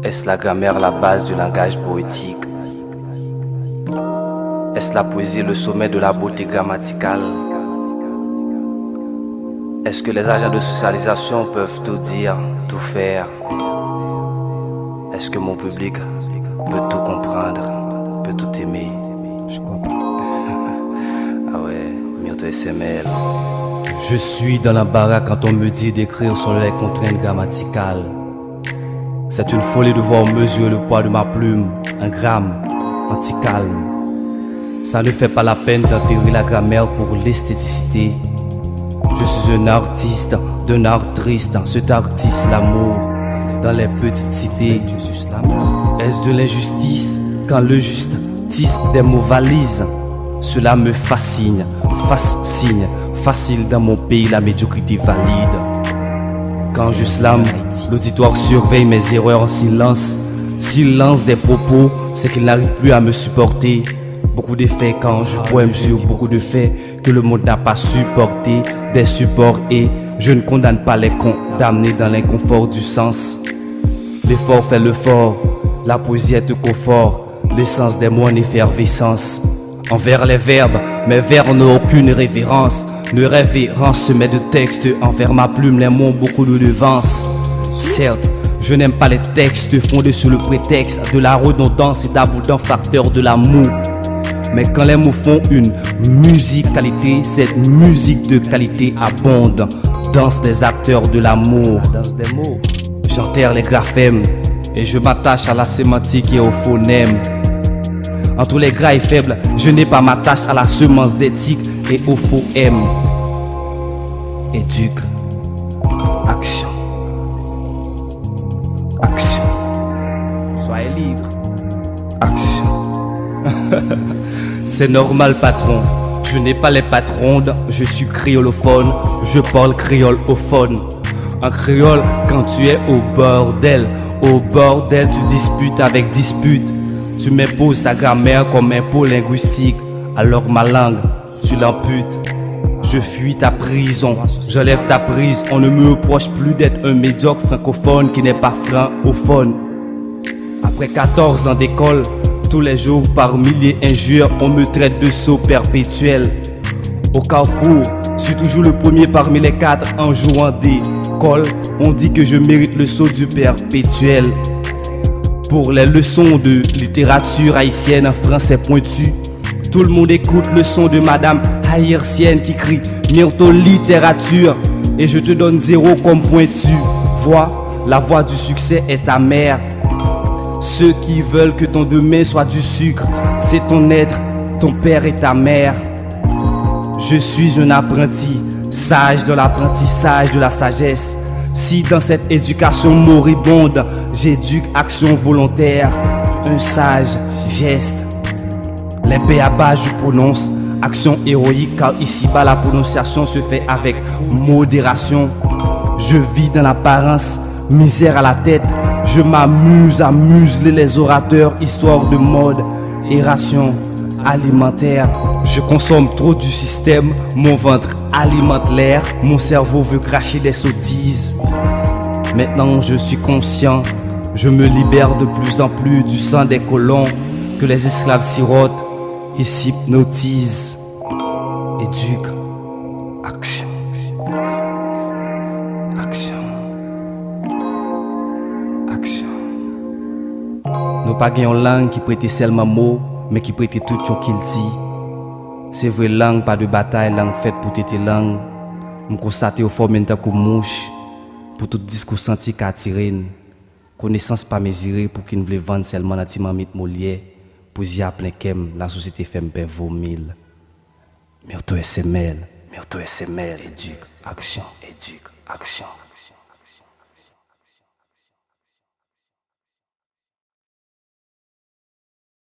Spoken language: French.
Est-ce la grammaire la base du langage poétique? Est-ce la poésie le sommet de la beauté grammaticale? Est-ce que les agents de socialisation peuvent tout dire, tout faire? Est-ce que mon public peut tout comprendre, peut tout aimer? Je crois pas. Ah ouais, Myrto SML. Je suis dans l'embarras quand on me dit d'écrire sur les contraintes grammaticales. C'est une folie de voir mesurer le poids de ma plume, un gramme, anti-calme. Ça ne fait pas la peine d'enterrer la grammaire pour l'esthéticité. Je suis un artiste d'un art triste, cet artiste l'amour dans les petites cités. Est-ce de l'injustice quand le juste tisse des mots valises? Cela me fascine, fascine, facile dans mon pays la médiocrité valide. Quand je slame, l'auditoire surveille mes erreurs en silence. S'il lance des propos, c'est qu'il n'arrive plus à me supporter. Beaucoup d'effets quand je poème sur beaucoup de faits que le monde n'a pas supporté. Des supports et je ne condamne pas les condamnés dans l'inconfort du sens. L'effort fait le fort, la poésie est un confort, l'essence des mots en effervescence. Envers les verbes, mes vers n'ont aucune révérence. Ne révérence se met de texte envers ma plume, les mots ont beaucoup de devance. Certes, je n'aime pas les textes fondés sur le prétexte de la redondance et d'abondants facteurs de l'amour. Mais quand les mots font une musicalité, cette musique de qualité abonde. Danse des acteurs de l'amour. J'enterre les graphèmes et je m'attache à la sémantique et au phonème. Entre les gras et faibles, je n'ai pas ma tâche à la semence d'éthique et au faux M. Éduque. Action. Action. Soyez libre. Action. C'est normal, patron. Je n'ai pas les patrons, je suis créolophone. Je parle créole au phone. En créole, quand tu es au bordel, tu disputes avec dispute. Tu m'imposes ta grammaire comme impôt linguistique. Alors ma langue, tu l'amputes. Je fuis ta prison, j'enlève ta prise. On ne me reproche plus d'être un médiocre francophone qui n'est pas francophone. Après 14 ans d'école, tous les jours par milliers injures, on me traite de sot perpétuel. Au carrefour, je suis toujours le premier parmi les 4 en jouant des cols. On dit que je mérite le sceau du perpétuel. Pour les leçons de littérature haïtienne en français pointu, tout le monde écoute le son de madame haïtienne qui crie Myrto littérature et je te donne 0 comme pointu. Vois, la voix du succès est amère. Ceux qui veulent que ton demain soit du sucre, c'est ton être, ton père et ta mère. Je suis un apprenti, sage dans l'apprentissage de la sagesse. Si dans cette éducation moribonde, j'éduque action volontaire, un sage geste. Les béabas je prononce, action héroïque car ici-bas la prononciation se fait avec modération. Je vis dans l'apparence, misère à la tête. Je m'amuse à museler les orateurs, histoire de mode et ration alimentaire. Je consomme trop du système, mon ventre alimente l'air, mon cerveau veut cracher des sottises. Maintenant je suis conscient, je me libère de plus en plus du sang des colons que les esclaves sirotent et s'hypnotisent. Éduque. Action. Action. Action. Nous pas gagnons langue qui prête seulement mots, mais qui prête tout ce qu'il dit. C'est vrai langue, pas de bataille, langue faite pour tes langues. Je constate au fond même temps comme mouche, pour tout discours senti qu'à tirer. Connaissance pas mesurée pour qu'il ne voulait vendre seulement la timamite Molière. Poésie à plein kem, la société fait me perdre vos mille. Myrto SML, éduque, action, action.